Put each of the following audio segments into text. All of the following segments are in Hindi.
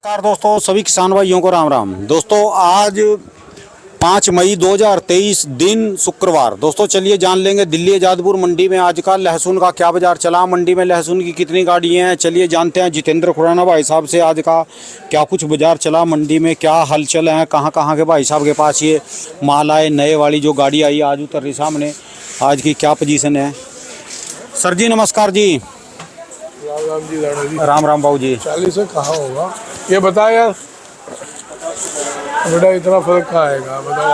नमस्कार दोस्तों, सभी किसान भाइयों को राम राम। दोस्तों आज 5 मई 2023 दिन शुक्रवार। दोस्तों चलिए जान लेंगे दिल्ली आजादपुर मंडी में आज का लहसुन का क्या बाजार चला, मंडी में लहसुन की कितनी गाड़ियां हैं। चलिए जानते हैं जितेंद्र खुराना भाई साहब से आज का क्या कुछ बाजार चला, मंडी में क्या हलचल है, कहाँ कहाँ के भाई साहब के पास ये माल आए, नए वाली जो गाड़ी आई आज उतर रही सामने, आज की क्या पोजीशन है। सर जी नमस्कार जी। राम राम जी, राणा जी। राम राम बाबू जी। 40 से कहाँ होगा ये बता यार बेटा, इतना फर्क कहाँ आएगा बताओ।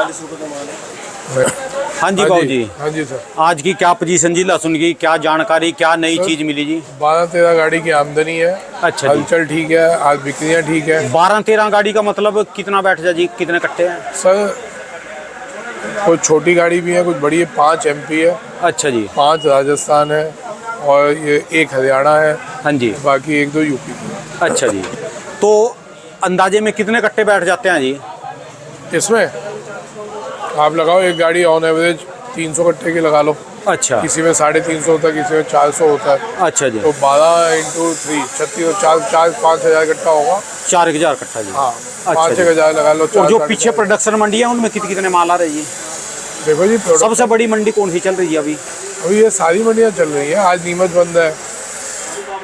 हाँ जी बाबू जी। हाँ जी सर। आज की क्या पोजीशन जी, लहसुन की क्या जानकारी, क्या नई चीज मिली जी। 12-13 गाड़ी की आमदनी है। अच्छा जी। हलचल ठीक है, आज बिक्रियाँ ठीक है। 12-13 गाड़ी का मतलब कितना बैठ जा जी, कितने कट्टे हैं सर कुछ छोटी गाड़ी भी है, कुछ बड़ी है। 5 MP है। अच्छा जी। 5 राजस्थान है और ये 1 हरियाणा है। हाँ जी। बाकी 1-2 यूपी की है। अच्छा जी, तो अंदाजे में कितने कट्टे बैठ जाते हैं जी इसमें आप लगाओ एक गाड़ी ऑन एवरेज 300 कट्टे की लगा लो। अच्छा। किसी में 350 होता है, किसी में 400 होता है। अच्छा जी। तो 12 × 3 36 4-5 हज़ार कट्टा होगा। 4,000 कट्टा जी। हाँ, अच्छा 5-6 जी। हज़ार लगा लो। और जो पीछे प्रोडक्शन मंडी है उनमें कितने माल आ रहे जी। देखो जी, सबसे बड़ी मंडी कौन सी चल रही है अभी। अभी ये सारी मंडियाँ चल रही है। आज नीमच बंद है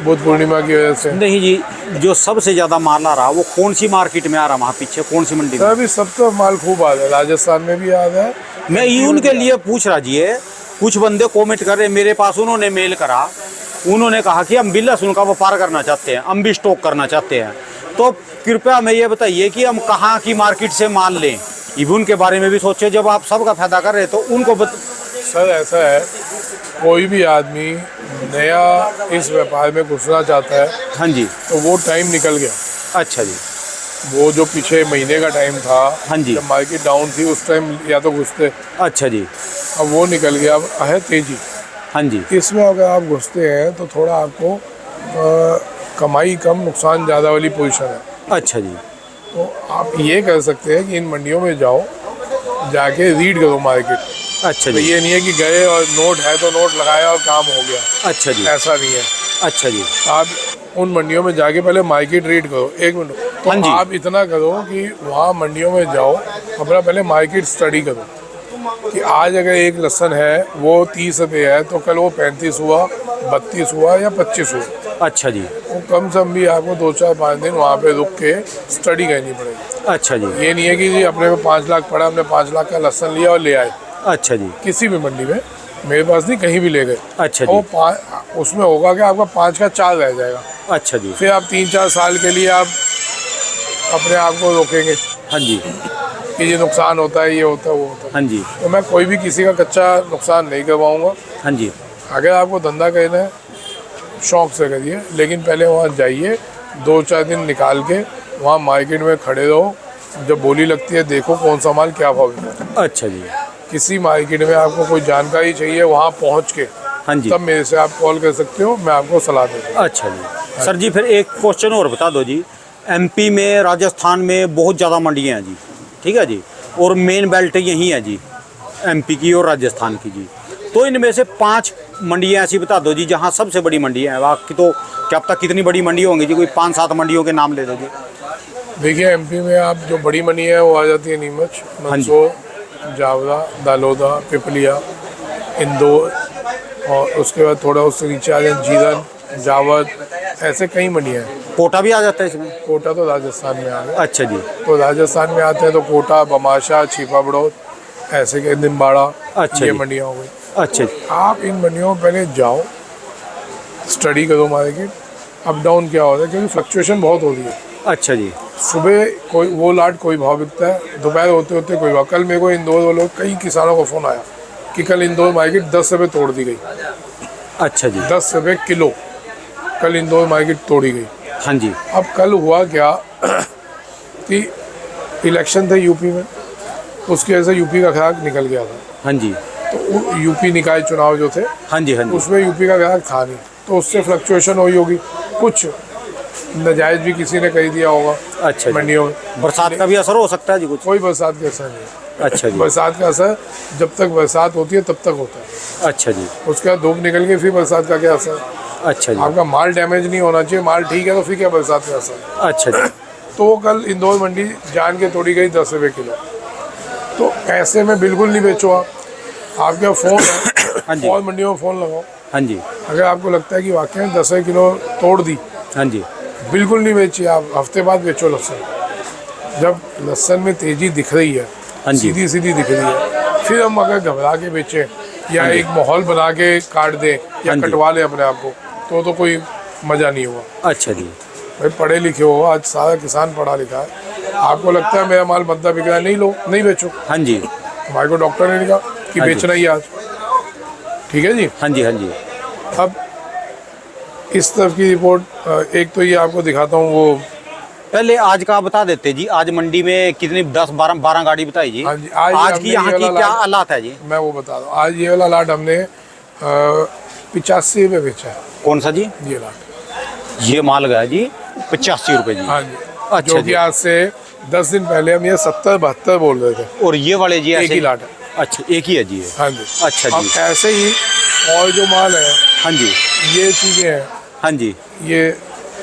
बुद्ध पूर्णिमा की वजह से। नहीं जी, जो सबसे ज्यादा माल आ रहा वो कौन सी मार्केट में आ रहा, वहाँ पीछे कौन सी मंडी में। अभी सब तो माल खूब आ रहा है, राजस्थान में भी आ रहा है। मैं ये उनके लिए पूछ रहा जी है, कुछ बंदे कमेंट कर रहे मेरे पास, उन्होंने मेल करा, उन्होंने कहा कि हम भी लहसुन का व्यापार करना चाहते हैं, हम भी स्टॉक करना चाहते हैं, तो कृपया हमें ये बताइए कि हम कहाँ की मार्केट से माल लें। ये उनके बारे में भी सोचे, जब आप सबका फायदा कर रहे तो उनको सर ऐसा है, कोई भी आदमी नया इस व्यापार में घुसना चाहता है। हाँ जी। तो वो टाइम निकल गया। अच्छा जी। वो जो पीछे महीने का टाइम था, हाँ जी, जब मार्केट डाउन थी उस टाइम या तो घुसते। अच्छा जी। अब वो निकल गया, अब है तेजी। हाँ जी। इसमें अगर आप घुसते हैं तो थोड़ा आपको कमाई कम नुकसान ज़्यादा वाली पोजीशन है। अच्छा जी। तो आप ये कर सकते हैं कि इन मंडियों में जाओ, जाके रीड करो मार्केट। अच्छा तो जी। ये नहीं है कि गए और नोट है तो नोट लगाया और काम हो गया। अच्छा जी। ऐसा नहीं है। अच्छा जी। आप उन मंडियों में जाके पहले मार्केट रीड करो। 1 मिनट। तो हाँ जी। आप इतना करो कि वहाँ मंडियों में जाओ, अपना पहले मार्केट स्टडी करो कि आज अगर एक लहसुन है वो 30 रुपये है तो कल वो 35 हुआ, 32 हुआ या 25 हुआ। अच्छा जी। वो कम से कम भी आपको 2-4-5 दिन वहाँ पे रुक के स्टडी करनी पड़ेगी। अच्छा जी। ये नहीं है कि जी अपने में 5 लाख पड़ा, हमने 5 लाख का लहसुन लिया और ले आए। अच्छा जी। किसी भी मंडी में, मेरे पास नहीं, कहीं भी ले गए। अच्छा जी। वो उसमें होगा कि आपका 5 का 4 रह जाएगा। अच्छा जी। फिर आप 3-4 साल के लिए आप अपने आप को रोकेंगे हाँ जी। कि ये नुकसान होता है, ये होता है, वो होता है। हाँ जी। तो मैं कोई भी किसी का कच्चा नुकसान नहीं करवाऊँगा। हाँ जी। अगर आपको धंधा करना है शौक से करिए, लेकिन पहले वहाँ जाइए, 2-4 दिन निकाल के वहाँ मार्केट में खड़े रहो। जब बोली लगती है देखो कौन सा माल क्या भाव है। अच्छा जी। किसी मार्केट में आपको कोई जानकारी चाहिए, वहाँ पहुँच के हाँ जी। तब मेरे से आप कॉल कर सकते हो, मैं आपको सलाह दूँगा। अच्छा जी। सर जी फिर एक क्वेश्चन और बता दो जी, MP में, राजस्थान में बहुत ज़्यादा मंडियाँ हैं जी, ठीक है जी, और मेन बेल्ट यही है जी, MP की और राजस्थान की जी, तो इनमें से 5 मंडियाँ ऐसी बता दो जी जहाँ सबसे बड़ी मंडियाँ हैं। बाकी तो क्या पता कितनी बड़ी मंडी होंगी जी, कोई 5-7 मंडियों के नाम ले दो जी। देखिए MP में आप जो बड़ी मंडी है वो आ जाती है नीमच, मंदसौर, जावरा, दालोदा, पिपलिया, इंदौर, और उसके बाद थोड़ा उससे नीचे आ जाए जीरन, जावद, ऐसे कई मंडियाँ हैं। कोटा भी आ जाता है इसमें। कोटा तो राजस्थान में आ गया। अच्छा जी। तो राजस्थान में आते हैं तो कोटा, बमाशा, छिपा बड़ौद, ऐसे के निम्बाड़ा, अच्छा ये जी। मंडियाँ हो गई। अच्छा जी। आप इन मंडियों में पहले जाओ, स्टडी करो मार्केट, अप डाउन क्या होता है, क्योंकि फ्लक्चुएशन बहुत हो रही है। अच्छा जी। सुबह कोई वो लाट कोई भाव बिकता है, दोपहर होते होते कोई भाव। कल मेरे को इंदौर वालों कई किसानों का फ़ोन आया कि कल इंदौर मार्केट 10 रुपये तोड़ दी गई। अच्छा जी। 10 रुपये किलो कल इंदौर मार्केट तोड़ी गई। हाँ जी। अब कल हुआ क्या कि इलेक्शन था यूपी में, उसकी वजह से यूपी का ग्राहक निकल गया था। हाँ जी। तो यूपी निकाय चुनाव जो थे, हाँ जी। हाँ जी। उसमें यूपी का ग्राहक था नहीं, तो उससे फ्लक्चुएशन हुई होगी, कुछ नाजायज़ भी किसी ने कह दिया होगा। अच्छा जी। मंडियों में बरसात का भी असर हो सकता है जी कुछ। कोई बरसात का असर नहीं है। अच्छा जी। बरसात का असर जब तक बरसात होती है तब तक होता है। अच्छा जी। उसके बाद धूप निकल गई, फिर बरसात का क्या असर। अच्छा जी। आपका माल डैमेज नहीं होना चाहिए, माल ठीक है तो फिर क्या बरसात का असर। अच्छा जी। तो वो कल इंदौर मंडी जान के तोड़ी गई 10 रुपये किलो। तो ऐसे में बिल्कुल नहीं बेचो आप। आपके फ़ोन हाँ है, जी। और मंडियों में फ़ोन लगाओ। हाँ जी। अगर आपको लगता है कि वाकई में 10 किलो तोड़ दी, हाँ जी। बिल्कुल नहीं बेचिए आप, हफ्ते बाद बेचो लहसुन। जब लहसुन में तेज़ी दिख रही है, हाँ जी। सीधी सीधी दिख रही है, फिर हम अगर घबरा के बेचें या एक माहौल बना के काट दें या हाँ जी। कटवा लें अपने आप को, तो कोई मज़ा नहीं हुआ। अच्छा जी। भाई पढ़े लिखे हो, आज सारा किसान पढ़ा लिखा है, आपको लगता है मेरा माल बंदा बिक रहा है, नहीं लो, नहीं बेचो। हाँ जी। हमारे को डॉक्टर ने लिखा कि हाँ जी। बेचना ही है आज, ठीक है जी। हाँ जी। हाँ जी। अब इस तरफ की रिपोर्ट एक तो ये आपको दिखाता हूँ, वो पहले आज का बता देते जी, आज मंडी में कितनी 10-12 गाड़ी बताई जी। हाँ जी, आज हमने की यहाँ ये की वाला क्या लाट- हालात है जी? मैं वो बता दूँ। आज ये वाला लाट हमने 85 रुपये बेचा है, कौन सा जी? ये लाट। ये माल गया जी 85 रुपए जी। हाँ जी। अच्छा जो जी। कि आज से 10 दिन पहले हम ये 70-72 बोल रहे थे। और ये वाले जी एक ऐसे ही लाट है। अच्छा, एक ही है जी ये। हाँ जी। अच्छा अब जी। ऐसे ही और जो माल है, हाँ जी। ये चीज़ें हैं, हाँ जी। ये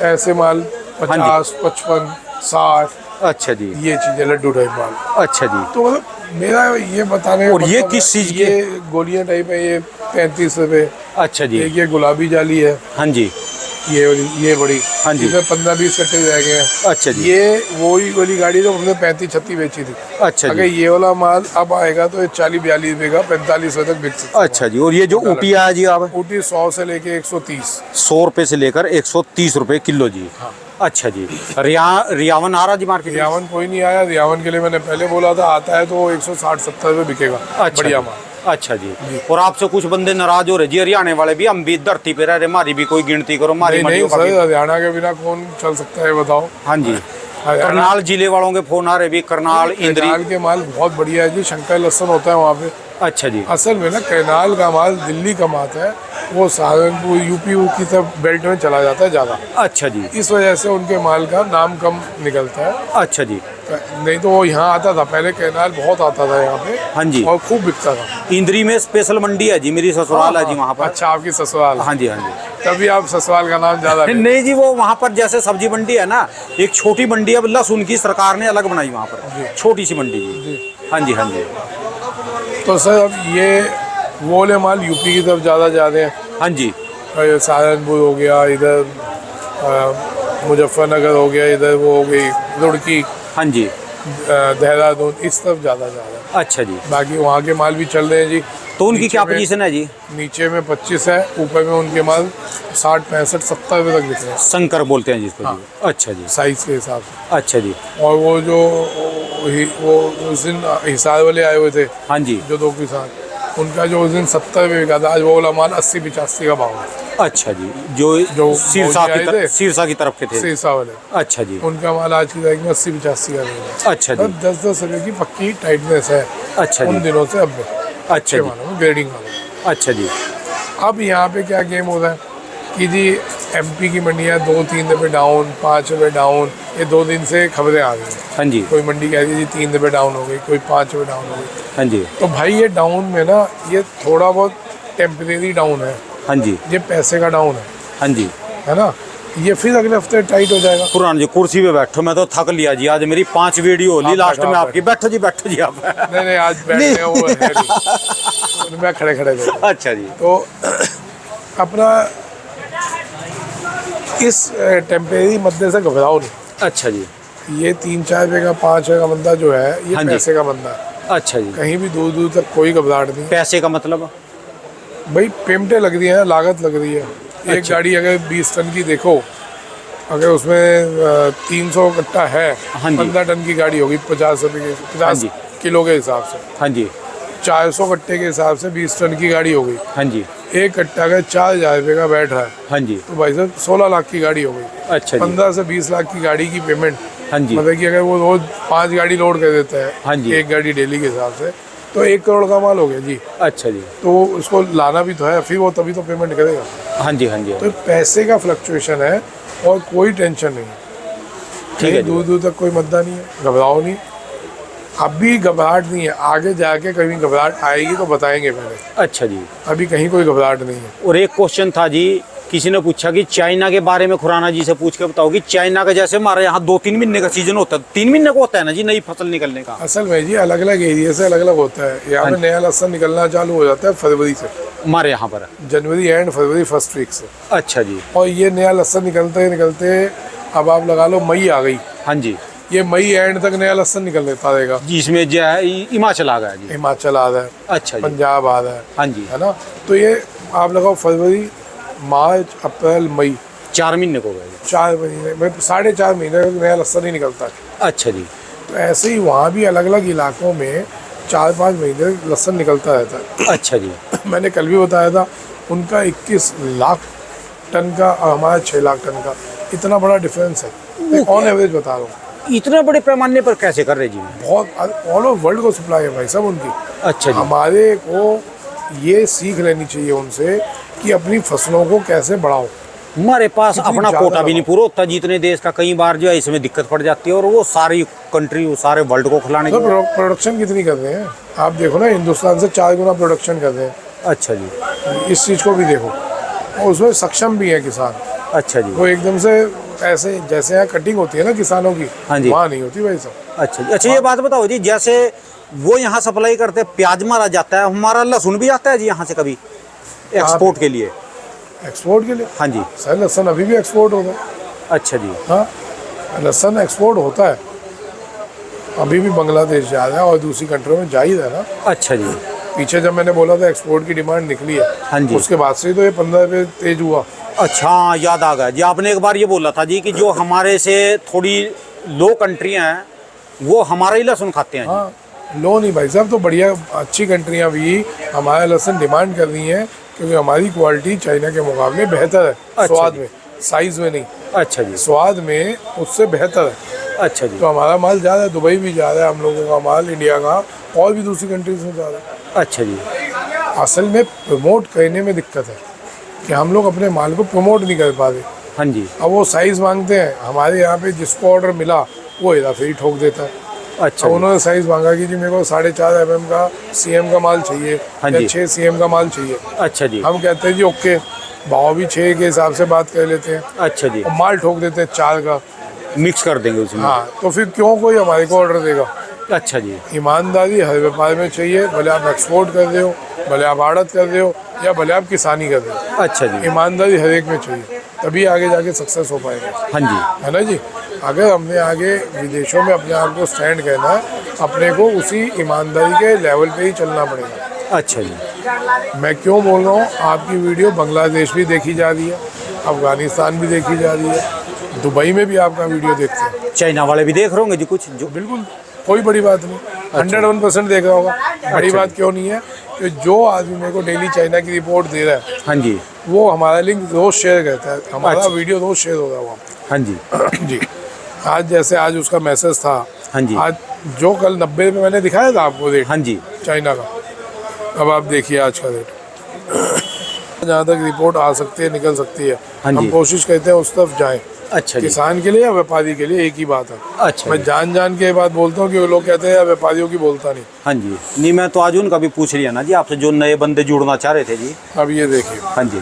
ऐसे माल 50, 55, 60, अच्छा जी। ये चीज़ें लड्डू टाइप माल। अच्छा जी। तो मतलब मेरा ये बताने का और ये मतलब किस है, चीज़ के? ये गोलियां टाइप है, ये 35 रुपये। अच्छा जी। एक ये गुलाबी जाली है, हाँ जी। ये वाली, ये बड़ी, हाँ जी। इसमें 15-20 कट्टे रह गए हैं। अच्छा जी। ये वही वाली गाड़ी जो हमने 35-36 बेची थी। अच्छा अगर जी। ये वाला माल अब आएगा तो ये 40-42 रुपये का 45 रुपये तक बिक सकता है। अच्छा जी। और ये जो ऊटी आया जी आप? ऊटी 100 से लेके 130। 100 रुपए से लेकर 130 रुपए किलो जी। हाँ। अच्छा जी। रियावन आ रहा जी मार्केट में? रियावन कोई नहीं आया। रियावन के लिए मैंने पहले बोला था, आता है तो वो 160-70 रुपये बिकेगा। अच्छा बढ़िया जी। माल। अच्छा जी। और आपसे कुछ बंदे नाराज हो रहे जी, हरियाणा वाले भी, हम भी धरती पे रह रहे, हमारी भी कोई गिनती करो, हमारी नहीं नहीं मंडियों का सर, भी। हरियाणा के बिना कौन चल सकता है बताओ। हाँ जी। हरियाणा करनाल जिले वालों के फोन आ रहे भी, करनाल इंद्री। करनाल के माल बहुत बढ़िया है जी, शंकर लहसुन होता है वहाँ पे। अच्छा जी। असल में ना करनाल का माल दिल्ली कमाता है, वो सहारनपुर यूपी की तरफ बेल्ट में चला जाता है ज़्यादा। अच्छा जी। इस वजह से उनके माल का नाम कम निकलता है। अच्छा जी। नहीं तो वो यहाँ आता था पहले, करनाल बहुत आता था यहाँ पे। हाँ जी। और खूब बिकता था। इंद्री में स्पेशल मंडी है जी, मेरी ससुराल है जी वहाँ पर। अच्छा, आपकी ससुराल। हाँ जी। हाँ जी। तभी आप ससुराल का नाम ज़्यादा लेते हैं। नहीं जी, वो वहाँ पर जैसे सब्जी मंडी है ना, एक छोटी मंडी अब लहसुन की सरकार ने अलग बनाई वहाँ पर, छोटी सी मंडी जी। हाँ जी। हाँ जी। तो सर अब ये वो वाले माल यूपी की तरफ ज़्यादा जा रहे हैं। हाँ जी। सहारनपुर हो गया, इधर मुजफ्फरनगर हो गया, इधर वो हो गई रुड़की, हाँ जी। देहरादून, इस तरफ ज़्यादा जा रहा है। अच्छा जी। बाकी वहाँ के माल भी चल रहे हैं जी। तो उनकी नीचे क्या में- पोजीशन है जी? नीचे में 25 है, ऊपर में उनके माल 60, 65, 70 रुपये तक बिक रहे हैं शंकर बोलते हैं जिसको हाँ। जी। अच्छा जी। साइज़ के हिसाब से। अच्छा जी। और वो जो वो उस दिन हिसार वाले आए हुए थे, हाँ जी। जो 2 किसान, उनका जो उस दिन 70 रुपये बिका था, आज वो वाला माल 80-85 का भाव है। अच्छा जी। जो सिरसा मौजी की आए तरफ, थे। सिरसा की तरफ के थे। सीसा वाले, अच्छा जी। उनका माल आज की तारीख में 80-85 का मिलेगा। अच्छा जी। 10-10 रुपये की पक्की टाइटनेस है अच्छा उन जी। दिनों से अब में। अच्छा अच्छे जी। मालों में, ग्रेडिंग वालों। अच्छा जी। अब यहाँ पे क्या गेम हो रहा है कि जी एमपी की मंडियाँ 2-3 रुपये डाउन, 5 रुपये डाउन, ये 2 दिन से खबरें आ रही हैं। हाँ जी। कोई मंडी कह रही है जी 3 रुपये डाउन हो गई, कोई 5 रुपये डाउन हो गई। हाँ जी। तो भाई ये डाउन में ना, ये थोड़ा बहुत टेम्परेरी डाउन है, हाँ जी। ये पैसे का डाउन हाँ जी। है ना। ये फिर अगले हफ्ते टाइट हो जाएगा। पुरान जी कुर्सी पे बैठो, मैं तो थक लिया जी, आज मेरी 5 वीडियो होली, आप लास्ट बैठो, में आप आपकी। बैठो जी, बैठो जी आप। नहीं आज बैठने का वो है नहीं। मैं खड़े खड़े बैठा। अच्छा जी। तो अपना इस टेम्परेरी मद्दे से घबराओ नहीं। अच्छा जी। ये 3-4 रुपये का, 5 रुपये का बंदा जो है, ये हाँ जी। पैसे का बंदा है। अच्छा जी। कहीं भी दूर दूर तक कोई घबराहट नहीं। पैसे का मतलब? भाई पेमेंटें लग रही हैं, लागत लग रही है। एक अच्छा। गाड़ी अगर 20 टन की देखो, अगर उसमें 300 कट्टा है, हाँ जी। 15 टन की गाड़ी होगी 50 रुपये के, 50 जी। किलो के हिसाब से। हाँ जी। 400 कट्टे के हिसाब से 20 टन की गाड़ी हो गई। हाँ जी। एक कट्टा अगर 4,000 रुपये का बैठ रहा है, हाँ जी। तो भाई साहब 16 लाख की गाड़ी हो गई। अच्छा जी। 15 से 20 लाख की गाड़ी की पेमेंट, हाँ जी। मतलब कि अगर वो रोज 5 गाड़ी लोड कर देता है, हाँ जी। एक गाड़ी डेली के हिसाब से, तो 1 करोड़ का माल हो गया जी। अच्छा जी। तो उसको लाना भी तो है, फिर वो तभी तो पेमेंट करेगा। हाँ जी। हाँ जी। तो पैसे का फ्लक्चुएशन है और कोई टेंशन नहीं है। ठीक है कहीं जी। दूर दूर तक कोई मुद्दा नहीं है, घबराओ नहीं। अभी घबराहट नहीं है, आगे जाके कहीं घबराहट आएगी तो बताएंगे पहले। अच्छा जी। अभी कहीं कोई घबराहट नहीं है। और एक क्वेश्चन था जी किसी ने पूछा कि चाइना के बारे में खुराना जी से पूछ के बताओ कि चाइना का जैसे हमारे यहाँ 2-3 महीने का सीजन होता है, 3 महीने का होता है ना जी नई फसल निकलने का। असल में जी अलग अलग एरिया से अलग अलग होता है। यहाँ पे नया लहसुन निकलना चालू हो जाता है फरवरी से, हमारे यहाँ पर। जनवरी एंड फरवरी फर्स्ट वीक से। अच्छा जी। और ये नया लहसुन निकलते निकलते अब आप लगा लो मई आ गई। हाँ जी। ये मई एंड तक नया लहसुन निकल लेता रहेगा। जिसमें जो है हिमाचल आ गया जी। हिमाचल आ रहा है, अच्छा जी। पंजाब आ रहा है। हाँ जी। है ना। तो ये आप लगाओ फरवरी, मार्च, अप्रैल, मई, 4 महीने को हो गए जी। 4 महीने में 4.5 महीने तक नया लहसुन ही निकलता है। अच्छा जी। तो ऐसे ही वहाँ भी अलग अलग इलाकों में 4-5 महीने तक लहसुन निकलता रहता है। अच्छा जी। मैंने कल भी बताया था उनका 21 लाख टन का और हमारा 6 लाख टन का इतना बड़ा डिफरेंस है। ऑन एवरेज बता रहा हूँ। इतने बड़े पैमाने पर कैसे कर रहे जी? बहुत ऑल ओवर वर्ल्ड को सप्लाई है भाई साहब उनकी। अच्छा जी। हमारे को ये सीख लेनी चाहिए उनसे कि अपनी फसलों को कैसे बढ़ाओ। हमारे पास कितनी अपना ज्यादा कोटा भी नहीं पूरा होता जितने देश का, कई बार जो है इसमें दिक्कत पड़ जाती है और वो सारी कंट्री, वो सारे वर्ल्ड को खिलाने तो की। प्रोडक्शन कितनी कर रहे हैं आप देखो ना, हिंदुस्तान से 4 गुना प्रोडक्शन कर रहे हैं। अच्छा जी। इस चीज़ को भी देखो और उसमें सक्षम भी है किसान। अच्छा जी। वो एकदम से ऐसे जैसे यहाँ कटिंग होती है ना किसानों की, हाँ जी। वहाँ नहीं होती भाई साहब। अच्छा जी। अच्छा ये बात बताओ जी, जैसे वो यहाँ सप्लाई करते हैं, प्याज मारा जाता है, हमारा लहसुन भी आता है जी यहाँ से कभी एक्सपोर्ट के लिए? एक्सपोर्ट के लिए? हाँ जी। सर लहसुन अभी भी एक्सपोर्ट होता है। अच्छा जी। हाँ लहसुन एक्सपोर्ट होता है, अभी भी बांग्लादेश जा रहा है और दूसरी कंट्रियों में जा ही रहा है ना। अच्छा जी। पीछे जब मैंने बोला था एक्सपोर्ट की डिमांड निकली है, हाँ जी। उसके बाद से ही तो ये 15 रुपये तेज हुआ। अच्छा हाँ, याद आ गया जी, आपने एक बार ये बोला था जी कि जो हमारे से थोड़ी लो कंट्रियाँ हैं वो हमारा ही लहसुन खाते हैं जी। हाँ लो नहीं भाई साहब, तो बढ़िया अच्छी कंट्रियाँ भी हमारा लहसुन डिमांड कर रही हैं क्योंकि हमारी क्वालिटी चाइना के मुकाबले बेहतर है। अच्छा स्वाद जी। में, साइज में नहीं, अच्छा जी। स्वाद में उससे बेहतर है। अच्छा जी। तो हमारा माल जा रहा है, दुबई भी जा रहा है हम लोगों का माल, इंडिया का, और भी दूसरी कंट्रीज में जा रहा है। अच्छा जी। असल में प्रमोट करने में दिक्कत है कि हम लोग अपने माल को प्रमोट नहीं कर पा रहे। हाँ जी। अब वो साइज़ मांगते हैं, हमारे यहाँ पे जिसको ऑर्डर मिला वो हेरा फेरी ठोक देता है। अच्छा अब उन्होंने साइज़ मांगा कि जी मेरे को 4.5 mm का CM का माल चाहिए हाँ या जी। 6 CM का माल चाहिए। अच्छा जी। हम कहते हैं जी ओके, भाव भी 6 के हिसाब से बात कर लेते हैं अच्छा जी। और माल ठोक देते हैं 4 का। मिक्स कर देंगे उसमें। हाँ तो फिर क्यों कोई हमारे को ऑर्डर देगा? अच्छा जी। ईमानदारी हर व्यापार में चाहिए, भले आप एक्सपोर्ट कर रहे हो, भले आप आड़त कर रहे हो या भले आप किसानी कर रहे हो। अच्छा जी। ईमानदारी हर एक में चाहिए, तभी आगे जाके सक्सेस हो पाएगा। हाँ जी। है ना जी। अगर हमने आगे विदेशों में अपने आप को स्टैंड करना है, अपने को उसी ईमानदारी के लेवल पे ही चलना पड़ेगा। अच्छा जी। मैं क्यों बोल रहा हूँ, आपकी वीडियो बांग्लादेश भी देखी जा रही है, अफगानिस्तान भी देखी जा रही है, दुबई में भी आपका वीडियो देखते हैं। चाइना वाले भी देख रहे होंगे जी कुछ जो? बिल्कुल, कोई बड़ी बात नहीं, 101% देख रहा होगा। बड़ी बात क्यों नहीं है कि जो आदमी मेरे को डेली चाइना की रिपोर्ट दे रहा है, हाँ जी। वो हमारा लिंक रोज शेयर करता है, हमारा अच्छा। वीडियो रोज शेयर हो रहा है वहाँ हाँ जी। पे। जी आज जैसे आज उसका मैसेज था, हाँ जी। आज जो कल 90 में मैंने दिखाया था आपको रेट हाँ जी। चाइना का, अब आप देखिए आज का रेट। जहाँ तक रिपोर्ट आ सकती है, निकल सकती है, हाँ जी। हम कोशिश करते हैं उस तरफ जाएं। अच्छा जी। किसान के लिए या व्यापारी के लिए एक ही बात है। अच्छा मैं जी। जान के ये बात बोलता हूँ कि वो लोग कहते हैं यार व्यापारियों की बोलता नहीं। हाँ जी। नहीं मैं तो आज उनका भी पूछ लिया ना जी आपसे, जो नए बंदे जुड़ना चाह रहे थे जी। अब ये देखिए, हाँ जी।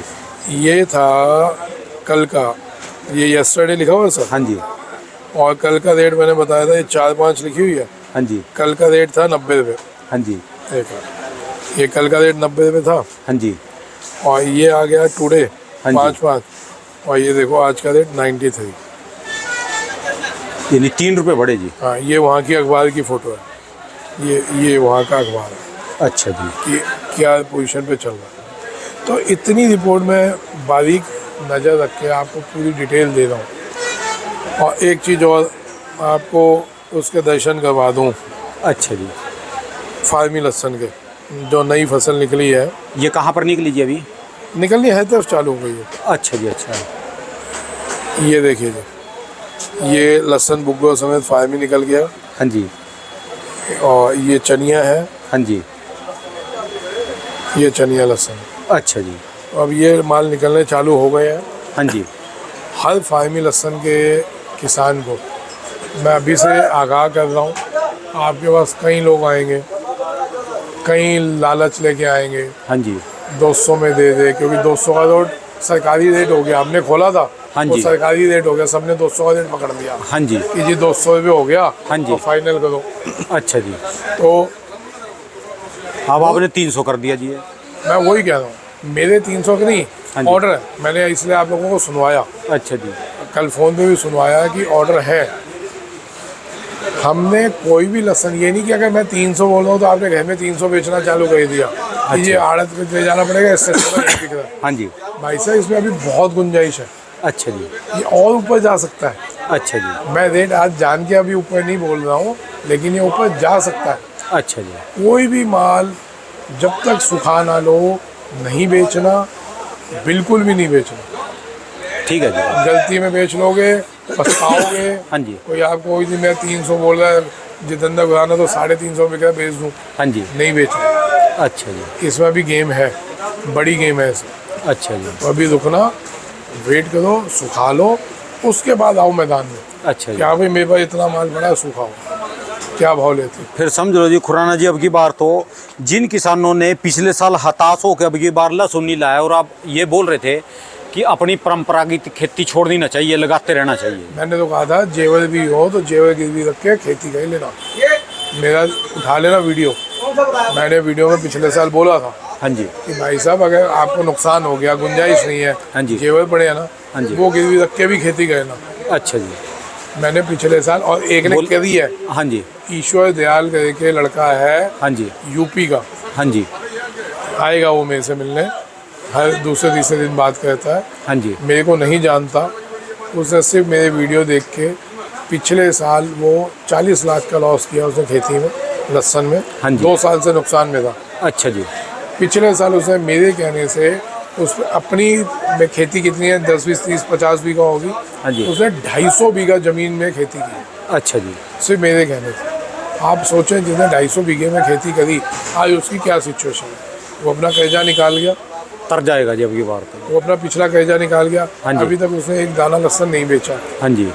ये था कल का, ये यस्टरडे लिखा हुआ है सर, हाँ जी। और कल का रेट मैंने बताया था, ये 4-5 लिखी हुई है। हाँ जी। कल का रेट था 90 रुपये। हाँ जी। देखा, ये कल का रेट 90 रुपये था, हाँ जी। और ये आ गया टुडे हाँ जी। 5-5, और ये देखो आज का रेट 93। यानी 3 रुपये बढ़े जी। हाँ ये वहाँ की अखबार की फ़ोटो है, ये वहाँ का अखबार है अच्छा जी। कि क्या पोजीशन पे चल रहा है। तो इतनी रिपोर्ट में बारीक नज़र रख के आपको पूरी डिटेल दे रहा हूँ। और एक चीज़ और आपको उसके दर्शन करवा दूँ, अच्छा जी। फार्मी लहसुन के जो नई फसल निकली है, ये कहाँ पर निकली जी अभी? निकलनी है तरफ चालू हो गई है। अच्छा जी। अच्छा। ये देखिए जी, ये लहसुन बुग्गो समेत फार्मी निकल गया, हाँ जी। और ये चनिया है, हाँ जी। ये चनिया लहसुन। अच्छा जी। अब ये माल निकलने चालू हो गए हैं। हाँ जी। हर फार्मी लहसुन के किसान को मैं अभी से आगाह कर रहा हूँ, आपके पास कई लोग आएंगे, कई लालच लेके आएंगे, हाँ जी। 200 में दे दे, क्योंकि 200 का तो सरकारी रेट हो गया, हमने खोला था हाँ वो जी। सरकारी रेट हो गया, सबने 200 का रेट पकड़ लिया हाँ जी। कि जी 200 रुपये हो गया, हाँ जी। तो फाइनल करो। अच्छा जी, तो अब आपने 300 कर दिया जी। मैं वही कह रहा हूँ, मेरे 300 के नहीं हाँ जी। ऑर्डर है, मैंने इसलिए आप लोगों को सुनवाया, अच्छा जी। कल फ़ोन पे भी सुनवाया कि ऑर्डर है। हमने कोई भी लहसन ये नहीं कि अगर मैं 300 बोल रहा हूँ तो आपने घर में 300 बेचना चालू कर दिया कि ये आड़त पे ले जाना पड़ेगा, इससे अच्छा नहीं बिक रहा। हाँ जी। भाई साहब इसमें अभी बहुत गुंजाइश है, अच्छा जी। ये और ऊपर जा सकता है। अच्छा जी। मैं रेट आज जान के अभी ऊपर नहीं बोल रहा हूँ, लेकिन ये ऊपर जा सकता है। अच्छा जी। कोई भी माल जब तक सुखा ना लो नहीं बेचना, बिल्कुल भी नहीं बेचना। ठीक है जी। गलती में बेच लोगे पछताओगे। हाँ जी। कोई आपको कोई मैं 300 बोल रहा है, जितेंद्र गुराना तो 350 बिक रहा बेच दूँ, हाँ जी। नहीं बेचना। अच्छा जी। इसमें भी गेम है, बड़ी गेम है इसमें। अच्छा जी। तो अभी रुकना, वेट करो, सुखा लो, उसके बाद आओ मैदान में। अच्छा जी। क्या भाई मेरे पास इतना माल पड़ा है, सुखाओ, क्या भाव लेते? फिर समझ लो जी खुराना जी, अब की बार तो जिन किसानों ने पिछले साल हताश होकर अब की बार लहसुन नहीं लाया और आप ये बोल रहे थे कि अपनी परंपरागत खेती छोड़नी ना चाहिए, लगाते रहना चाहिए। मैंने तो कहा था जेवर भी हो तो जेवर गिरवी रख के खेती कर लेना, मेरा उठा लेना वीडियो। मैंने वीडियो में पिछले साल बोला था हाँ जी। कि भाई साहब अगर आपको नुकसान हो गया, गुंजाइश नहीं है, हाँ जी। जेवर पड़े हैं ना, हाँ जी। वो गिरवी रख के भी खेती करना। अच्छा जी। मैंने पिछले साल, और एक ने करी है, हाँ जी। ईश्वर दयाल करके लड़का है हाँ जी। यूपी का, हाँ जी। आएगा वो मेरे से मिलने, हर दूसरे तीसरे दिन बात करता है। हाँ जी। मेरे को नहीं जानता, उसने सिर्फ मेरे वीडियो देख के पिछले साल वो 40 लाख का लॉस किया उसने खेती में, लहसुन में। हाँ जी। 2 साल से नुकसान में था। अच्छा जी। पिछले साल उसने मेरे कहने से, उस अपनी में खेती कितनी है, 10 20 30 50 बीघा होगी, हाँ जी। उसने 250 बीघा ज़मीन में खेती की, अच्छा जी। सिर्फ मेरे कहने से। आप सोचें जिसने 250 बीघे में खेती करी, आज उसकी क्या सिचुएशन है। वो अपना कर्जा निकाल गया, तर जाएगा जी अब की बार तो। वो अपना पिछला कर्जा निकाल गया, हाँ जी। अभी तक उसने एक दाना लहसुन नहीं बेचा। हाँ जी।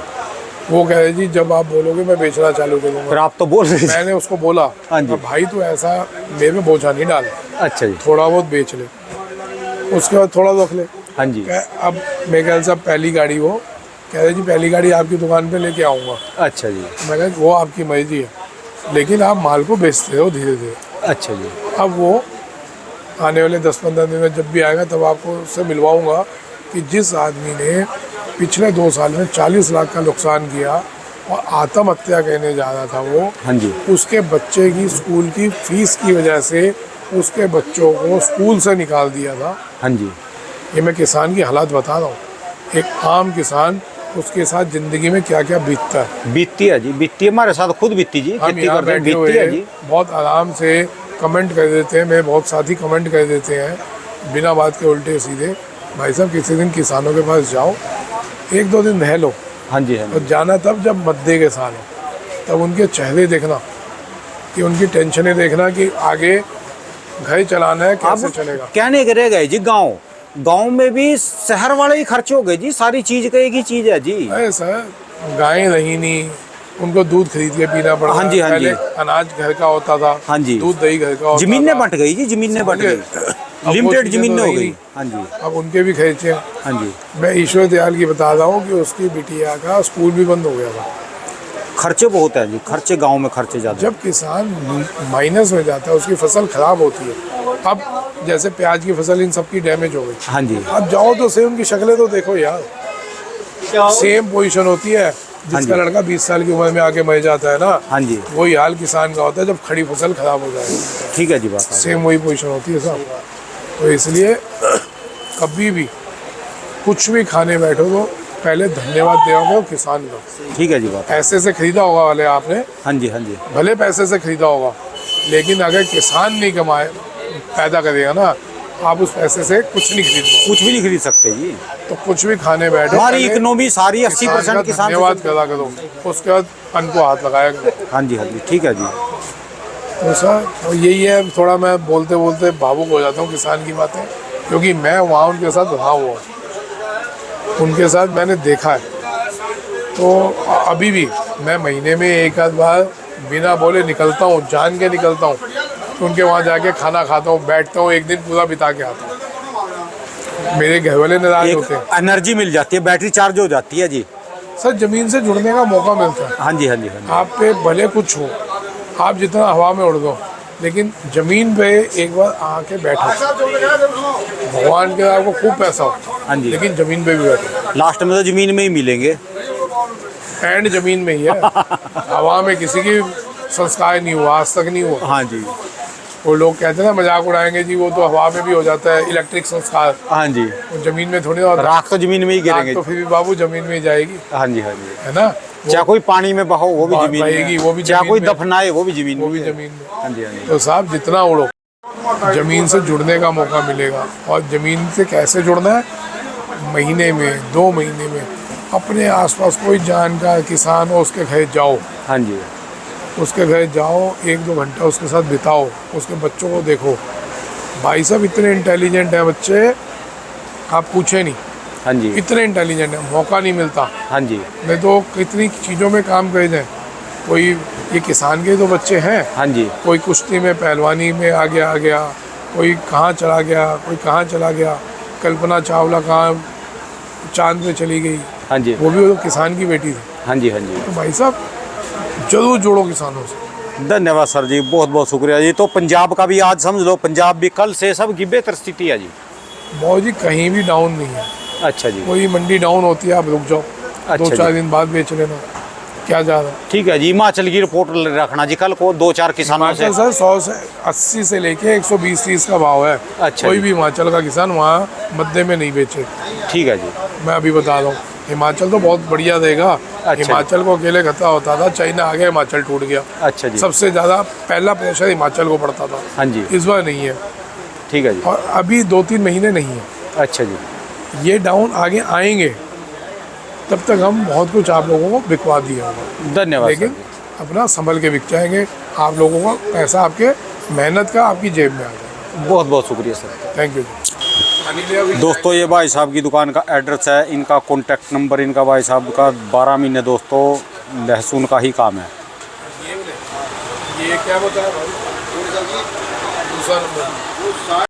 वो कह रहे जी जब आप बोलोगे मैं बेचना चालू करूँगा। फिर आप तो बोल रहे थे। मैंने उसको बोला, हाँ जी। भाई तू ऐसा मेरे में बोझा नहीं डाल, अच्छा जी। थोड़ा बहुत बेच ले, उसके बाद थोड़ा रख ले। हाँ जी। अब मेरे ख्याल से अब पहली गाड़ी, वो कह रहे जी पहली गाड़ी आपकी दुकान पे लेके आऊँगा। अच्छा जी। मैं कहा वो आपकी मर्जी है, लेकिन आप माल को बेचते हो धीरे धीरे। अच्छा जी। अब वो आने वाले 10-15 दिन में जब भी आएगा तब आपको उससे मिलवाऊंगा कि जिस आदमी ने पिछले 2 साल में 40 लाख का नुकसान किया और आत्महत्या करने जा रहा था वो, हाँ जी। उसके बच्चे की स्कूल की फीस की वजह से उसके बच्चों को स्कूल से निकाल दिया था। हाँ जी। ये मैं किसान की हालात बता रहा हूँ, एक आम किसान, उसके साथ ज़िंदगी में क्या क्या बीतता है। बीतती है जी, बीतती है, हमारे साथ खुद बीतती जी, हम खेती यहाँ करते हैं, बैठे बीतती है हुए जी। बहुत आराम से कमेंट कर देते हैं, मेरे बहुत साथी कमेंट कर देते हैं बिना बात के उल्टे सीधे। भाई साहब किसी दिन किसानों के पास जाओ, 1-2 दिन रह लो, हाँ जी। हाँ और जाना तब जब मद्दे के साल हो, तब उनके चेहरे देखना, कि उनकी टेंशनें देखना कि आगे घर चलाना है, कैसे अब चलेगा। कहने के रह गए जी, गांव में भी शहर वाले ही खर्च हो गए जी, सारी चीज का एक ही चीज है जी। सर गायें रही नहीं, उनको दूध खरीद के पीना पड़ता हाँ जी, है। हाँ जी। पहले अनाज घर का होता था, हाँ जी। दूध दही घर का होता जमीनें था। बंट गई जी, जमीनें बंट गई, वो लिमिटेड चीज़ें जमीनें तो हो रही गई। नहीं। हाँ जी। अब उनके भी खर्चे। हाँ जी। मैं ईश्वर दयाल की बता रहा हूँ कि उसकी बिटिया का स्कूल भी बंद हो गया था। खर्चे बहुत है जी, खर्चे गांव में खर्चे ज्यादा। जब किसान माइनस में जाता है, उसकी फसल खराब होती है। अब जैसे प्याज की फसल इन सब की डैमेज हो गई। हाँ जी। अब जाओ तो सेम की शक्लें तो देखो यार, सेम पोजीशन होती है। जिसका जी। लड़का 20 साल की उम्र में आके मर जाता है ना, हाँ जी। वही हाल किसान का होता है जब खड़ी फसल खराब हो जाए। ठीक है जी, बात है। सेम वही पोजीशन होती है साहब। तो इसलिए कभी भी कुछ भी खाने बैठो तो पहले धन्यवाद देओगे किसान का। ठीक है जी, बात है। पैसे से खरीदा होगा वाले आपने, हाँ जी। हाँ जी। भले पैसे से खरीदा होगा, लेकिन अगर किसान नहीं कमाए पैदा करेगा ना, आप उस पैसे से कुछ नहीं खरीद पाओगे। कुछ भी नहीं खरीद सकते जी। तो कुछ भी खाने बैठो, हमारी पहले इकोनॉमी सारी 80% किसान से धन्यवाद चलती करा करो, उसके बाद अन्न को हाथ लगाया करो। है। हाँ जी। हाँ जी। ठीक है जी। तो सर तो यही है, थोड़ा मैं बोलते बोलते भावुक हो जाता हूँ किसान की बातें, क्योंकि मैं वहाँ उनके साथ रहा हुआ हूँ, उनके साथ मैंने देखा है। तो अभी भी मैं महीने में एक आध बार बिना बोले निकलता हूँ, जान के निकलता हूँ, तो उनके वहाँ जाके खाना खाता हूँ, बैठता हूँ, एक दिन पूरा बिता के आता हूँ। मेरे घर वाले नाराज होते हैं। एक एनर्जी मिल जाती है, बैटरी चार्ज हो जाती है जी। सर जमीन से जुड़ने का मौका मिलता है। हाँ जी, हाँ जी, हाँ जी। आप पे भले कुछ हो, आप जितना हवा में उड़ दो, लेकिन जमीन पे एक बार आके बैठो। भगवान के आपको खूब पैसा हो, हाँ जी। लेकिन जमीन पे भी बैठो। लास्ट में तो जमीन में ही मिलेंगे। एंड जमीन में ही है। हवा में किसी की संस्कार नहीं हुआ, आज तक नहीं हुआ। हाँ जी, वो लोग कहते हैं ना, मजाक उड़ाएंगे जी, वो तो हवा में भी हो जाता है इलेक्ट्रिक संस्कार, हाँ जी। वो जमीन में थोड़ी ना होता है। राख तो जमीन में ही राख गिरेंगे। तो फिर भी बाबू जमीन में ही जाएगी, हाँ जी, हाँ जी। है ना। चाहे कोई पानी में बहो वो भी जमीन बहेगी, में, वो भी चाहे जमीन कोई में। दफनाए वो भी जमीन वो भी में। जमीन में। हाँ जी, हाँ जी। तो साहब जितना उड़ो, जमीन से जुड़ने का मौका मिलेगा। और जमीन से कैसे जुड़ना है? महीने में, 2 महीने में अपने आसपास कोई जानकार किसान हो, उसके घर जाओ। हाँ जी, उसके घर जाओ, 1-2 घंटा उसके साथ बिताओ, उसके बच्चों को देखो। भाई साहब इतने इंटेलिजेंट हैं बच्चे, आप पूछे नहीं, हाँ जी, इतने इंटेलिजेंट हैं, मौका नहीं मिलता। हाँ जी, नहीं तो कितनी चीज़ों में काम कर जाए। कोई ये किसान के तो बच्चे हैं, हाँ जी, कोई कुश्ती में, पहलवानी में आ गया, कोई कहाँ चला गया, कोई कहाँ चला गया। कल्पना चावला कहाँ चांद पे चली गई, हाँ जी, वो भी तो किसान की बेटी थी। हाँ जी, हाँ जी। तो भाई साहब जरूर जोड़ो किसानों से। धन्यवाद सर जी, बहुत बहुत शुक्रिया जी। तो पंजाब का भी आज समझ लो, पंजाब भी कल से सब की बेहतर स्थिति है जी। बहुत जी कहीं भी डाउन नहीं है। अच्छा जी, कोई मंडी डाउन होती है, आप रुक जाओ, अच्छा 2-4 जी। दिन बाद बेच लेना, क्या ज़्यादा। ठीक है जी। हिमाचल की रिपोर्ट रखना जी कल को 2-4 किसानों से। हिमाचल सर 100 से 80 से लेके 120-30 का भाव है। अच्छा कोई जी। भी हिमाचल का किसान वहाँ मध्य में नहीं बेचे। ठीक है जी, मैं अभी बता रहा हूँ, हिमाचल तो बहुत बढ़िया देगा। अच्छा। हिमाचल को अकेले खतरा होता था, चाइना आ गया, हिमाचल टूट गया। अच्छा जी, सबसे ज़्यादा पहला प्रेशर हिमाचल को पड़ता था, हाँ जी, इस बार नहीं है। ठीक है जी, और अभी 2-3 महीने नहीं है। अच्छा जी, ये डाउन आगे आएंगे, तब तक हम बहुत कुछ आप लोगों को बिकवा दिया होगा। धन्यवाद सर लेकिन जी। अपना संभल के बिक जाएंगे, आप लोगों का पैसा आपके मेहनत का आपकी जेब में आ जाएगा। बहुत बहुत शुक्रिया सर। Thank you. दोस्तों ये भाई साहब की दुकान का एड्रेस है, इनका कॉन्टैक्ट नंबर, इनका भाई साहब का 12 महीने दोस्तों लहसुन का ही काम है। ये क्या बताया भाई? दूसरा नंबर।